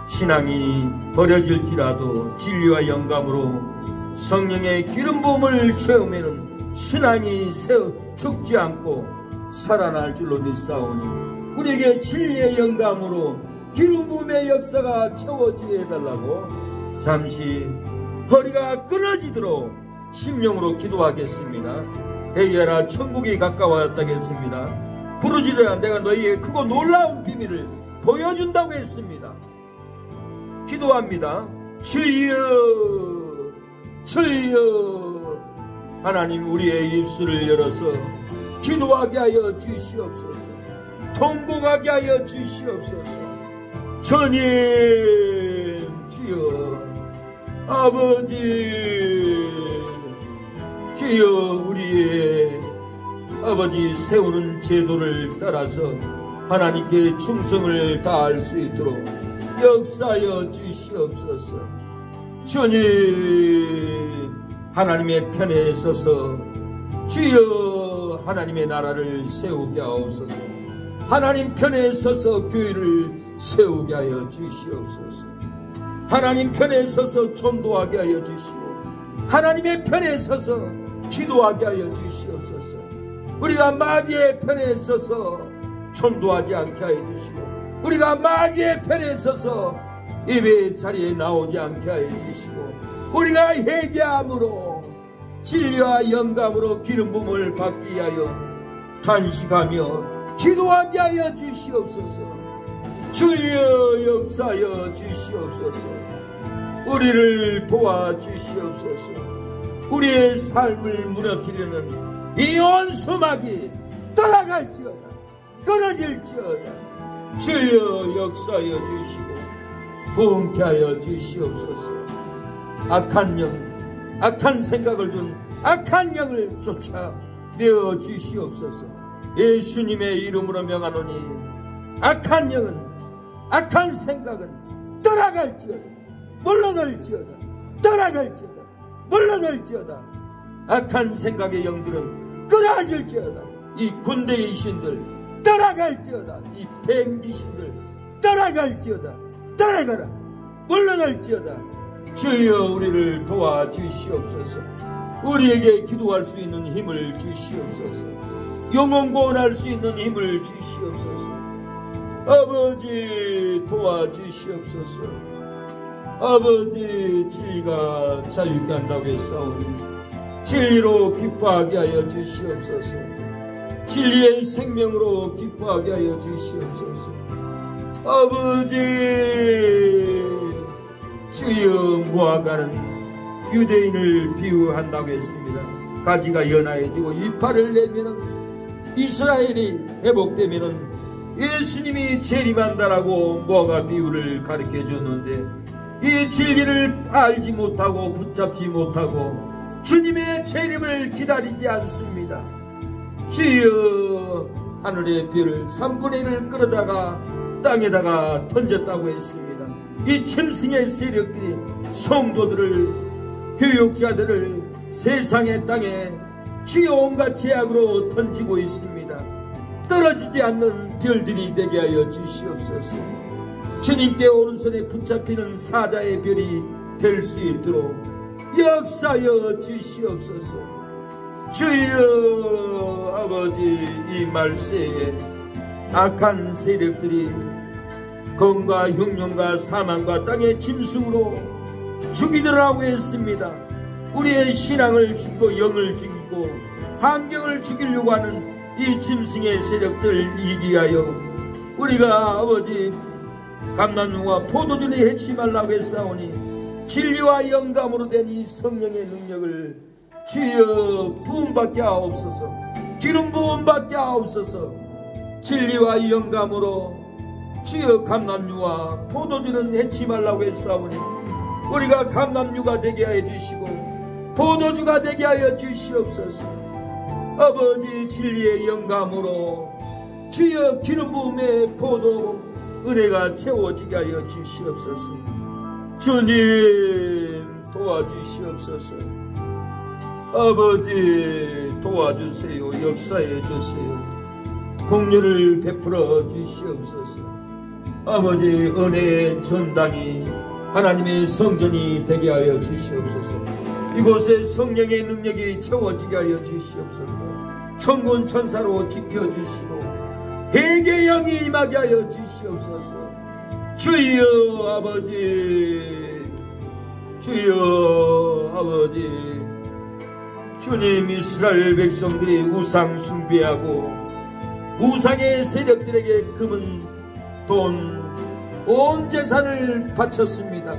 신앙이 버려질지라도 진리와 영감으로 성령의 기름 부음을 체험하는 신앙이 죽지 않고 살아날 줄로 믿사오니 우리에게 진리의 영감으로 기름 부음의 역사가 채워지게 해달라고 잠시 허리가 끊어지도록 심령으로 기도하겠습니다. 회개하라, 천국이 가까워졌다고 했습니다. 부르짖으라, 내가 너희에게 크고 놀라운 비밀을 보여준다고 했습니다. 기도합니다. 주여, 주여. 하나님, 우리의 입술을 열어서 기도하게 하여 주시옵소서. 통곡하게 하여 주시옵소서. 주님, 주여, 아버지, 주여, 우리의 아버지 세우는 제도를 따라서 하나님께 충성을 다할 수 있도록 역사하여 주시옵소서. 주님, 하나님의 편에 서서 주여 하나님의 나라를 세우게 하옵소서. 하나님 편에 서서 교회를 세우게 하여 주시옵소서. 하나님 편에 서서 전도하게 하여 주시고 하나님의 편에 서서 기도하게 하여 주시옵소서. 우리가 마귀의 편에 서서 전도하지 않게 하여 주시고 우리가 마귀의 편에 서서 예배 자리에 나오지 않게 하여 주시고 우리가 회개함으로 진리와 영감으로 기름 부음을 받게 하여 단식하며 기도하게 하여 주시옵소서. 주여, 역사하여 주시옵소서. 우리를 도와주시옵소서. 우리의 삶을 무너뜨리는 이 원수막이 떠나갈지어다, 끊어질지어다. 주여, 역사하여 주시고 부흥케 하여 주시옵소서. 악한 영, 악한 생각을 준 악한 영을 쫓아내어 주시옵소서. 예수님의 이름으로 명하노니 악한 영은, 악한 생각은 떠나갈지어다, 물러갈지어다, 떠나갈지어다, 물러갈지어다. 악한 생각의 영들은 끊어질지어다. 이 군대의 신들 떠나갈지어다. 이 뱀귀신들 떠나갈지어다. 떠나가라. 물러갈지어다. 주여 우리를 도와주시옵소서. 우리에게 기도할 수 있는 힘을 주시옵소서. 영혼 구원할 수 있는 힘을 주시옵소서. 아버지 도와주시옵소서. 아버지 진리가 자유케 한다고 했사오니 진리로 기뻐하게 하여 주시옵소서. 진리의 생명으로 기뻐하게 하여 주시옵소서. 아버지 주여 무화과는 유대인을 비유한다고 했습니다. 가지가 연하해지고 이파를 내면은 이스라엘이 회복되면은 예수님이 재림한다라고 무화과 비유를 가르쳐 줬는데 이 진리를 알지 못하고 붙잡지 못하고 주님의 재림을 기다리지 않습니다. 주여 하늘의 별을 3분의 1을 끌어다가 땅에다가 던졌다고 했습니다. 이 짐승의 세력들이 성도들을 교육자들을 세상의 땅에 주여 온갖 죄악으로 던지고 있습니다. 떨어지지 않는 별들이 되게 하여 주시옵소서. 주님께 오른손에 붙잡히는 사자의 별이 될 수 있도록 역사하여 주시옵소서. 주여 아버지 이 말세에 악한 세력들이 검과 흉년과 사망과 땅의 짐승으로 죽이더라고 했습니다. 우리의 신앙을 죽이고 영을 죽이고 환경을 죽이려고 하는 이 짐승의 세력들 이기게 하여 우리가 아버지 감람유와 포도주를 해치 말라고 했사오니 진리와 영감으로 된 이 성령의 능력을 주여 부음받게 하옵소서. 기름 부음받게 하옵소서. 진리와 영감으로 주여 감람유와 포도주는 해치 말라고 했사오니 우리가 감람유가 되게 하여 주시고 포도주가 되게 하여 주시옵소서. 아버지 진리의 영감으로 주여 기름 부음의 포도 은혜가 채워지게 하여 주시옵소서. 주님 도와주시옵소서. 아버지 도와주세요. 역사해 주세요. 공유를 베풀어 주시옵소서. 아버지 은혜의 전당이 하나님의 성전이 되게 하여 주시옵소서. 이곳에 성령의 능력이 채워지게 하여 주시옵소서. 천군 천사로 지켜주시고 회개의 영이 임하게 하여 주시옵소서. 주여 아버지 주여 아버지 주님 이스라엘 백성들이 우상 숭배하고 우상의 세력들에게 금은 돈 온 재산을 바쳤습니다.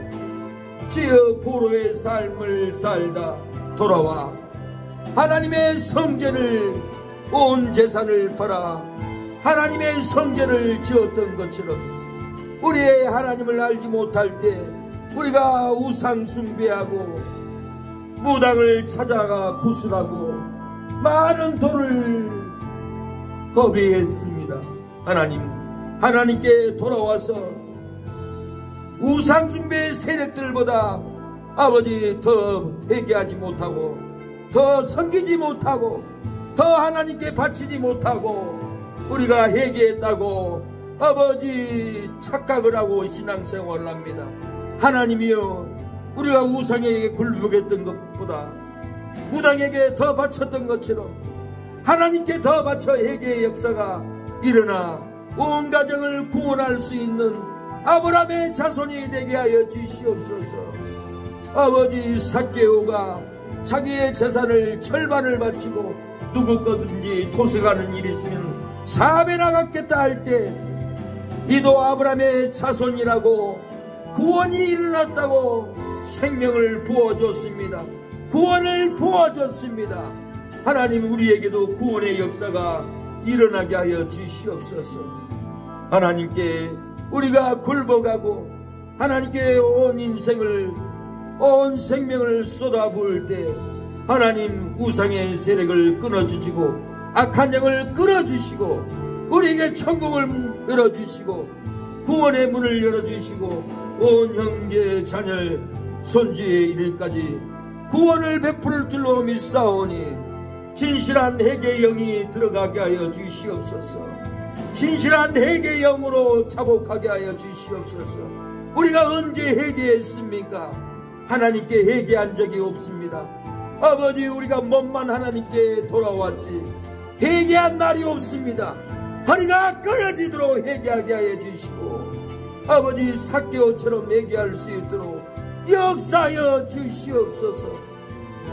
주여 포로의 삶을 살다 돌아와 하나님의 성전을 온 재산을 팔아 하나님의 성전을 지었던 것처럼 우리의 하나님을 알지 못할 때 우리가 우상 숭배하고 무당을 찾아가 구슬하고 많은 돈을 허비했습니다. 하나님께 돌아와서 우상 숭배의 세력들보다 아버지 더 회개하지 못하고 더 섬기지 못하고 더 하나님께 바치지 못하고 우리가 회개했다고 아버지 착각을 하고 신앙생활을 합니다. 하나님이여 우리가 우상에게 굴복했던 것보다 무당에게 더 바쳤던 것처럼 하나님께 더 바쳐 회개의 역사가 일어나 온 가정을 구원할 수 있는 아브라함의 자손이 되게 하여 주시옵소서. 아버지 삭개오가 자기의 재산을 절반을 바치고 누구 거든지 토색하는 일이 있으면 4배나 갚겠다 할 때 이도 아브라함의 자손이라고 구원이 일어났다고 생명을 부어줬습니다. 구원을 부어줬습니다. 하나님 우리에게도 구원의 역사가 일어나게 하여 주시옵소서. 하나님께 우리가 굴복하고 하나님께 온 인생을 온 생명을 쏟아부을 때 하나님 우상의 세력을 끊어주시고 악한 영을 끊어주시고 우리에게 천국을 열어주시고 구원의 문을 열어주시고 온 형제 자녀 손주의 일일까지 구원을 베풀을 줄로 믿사오니 진실한 회개의 영이 들어가게 하여 주시옵소서. 진실한 회개의 영으로 자복하게 하여 주시옵소서. 우리가 언제 회개했습니까? 하나님께 회개한 적이 없습니다. 아버지, 우리가 몸만 하나님께 돌아왔지 회개한 날이 없습니다. 허리가 끊어지도록 회개하게 하여 주시고, 아버지, 삭개오처럼 회개할 수 있도록 역사하여 주시옵소서.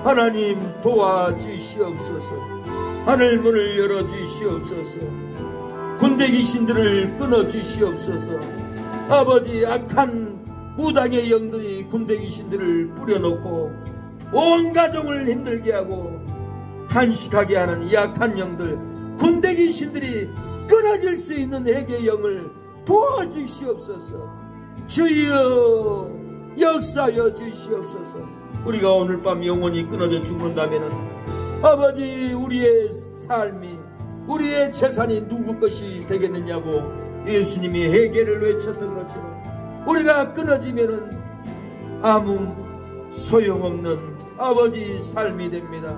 하나님 도와주시옵소서. 하늘 문을 열어주시옵소서. 군대 귀신들을 끊어주시옵소서. 아버지, 악한 무당의 영들이 군대 귀신들을 뿌려놓고 온 가정을 힘들게 하고 탄식하게 하는 약한 영들, 군대 귀신들이 끊어질 수 있는 회개의 영을 부어주시옵소서. 주여 역사하여 주시옵소서. 우리가 오늘 밤 영혼이 끊어져 죽는다면은 아버지, 우리의 삶이, 우리의 재산이 누구 것이 되겠느냐고 예수님이 회개를 외쳤던 것처럼 우리가 끊어지면은 아무 소용없는 아버지 삶이 됩니다.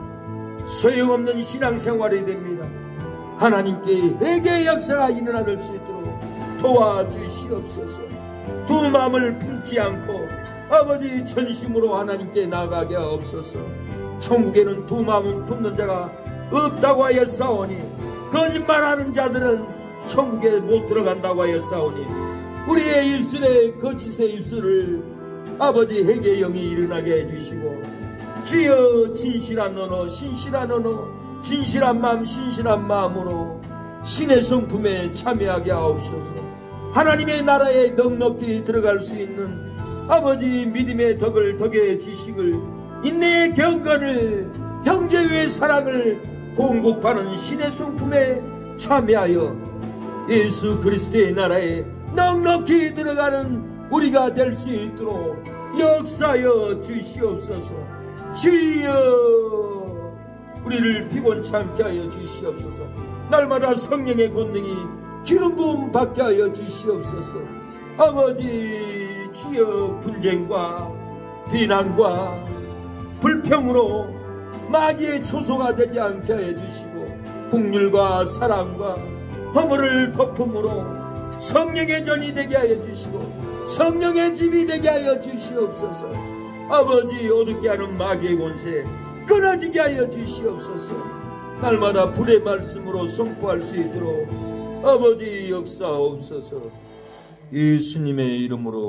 소용없는 신앙생활이 됩니다. 하나님께 회개의 역사가 일어날 수 있도록 도와주시옵소서. 두 마음을 품지 않고 아버지 전심으로 하나님께 나아가게 하옵소서. 천국에는 두 마음을 품는 자가 없다고 하여 싸우니, 거짓말하는 자들은 천국에 못 들어간다고 하여 싸우니, 우리의 입술에 거짓의 입술을 아버지 회개의 영이 일어나게 해주시고, 주여 진실한 언어, 신실한 언어, 진실한 마음, 신실한 마음으로 신의 성품에 참여하게 하옵소서. 하나님의 나라에 넉넉히 들어갈 수 있는 아버지 믿음의 덕을, 덕의 지식을, 인내의 경건을, 형제의 사랑을 공급하는 신의 성품에 참여하여 예수 그리스도의 나라에 넉넉히 들어가는 우리가 될 수 있도록 역사하여 주시옵소서. 주여 우리를 피곤치 않게 하여 주시옵소서. 날마다 성령의 권능이 기름 부음 받게 하여 주시옵소서. 아버지, 주여 분쟁과 비난과 불평으로 마귀의 초소가 되지 않게 하여 주시고, 긍휼과 사랑과 허물을 덮음으로 성령의 전이 되게 하여 주시고 성령의 집이 되게 하여 주시옵소서. 아버지, 어둡게 하는 마귀의 권세 끊어지게 하여 주시옵소서. 날마다 불의 말씀으로 선포할 수 있도록 아버지 역사하옵소서. 예수님의 이름으로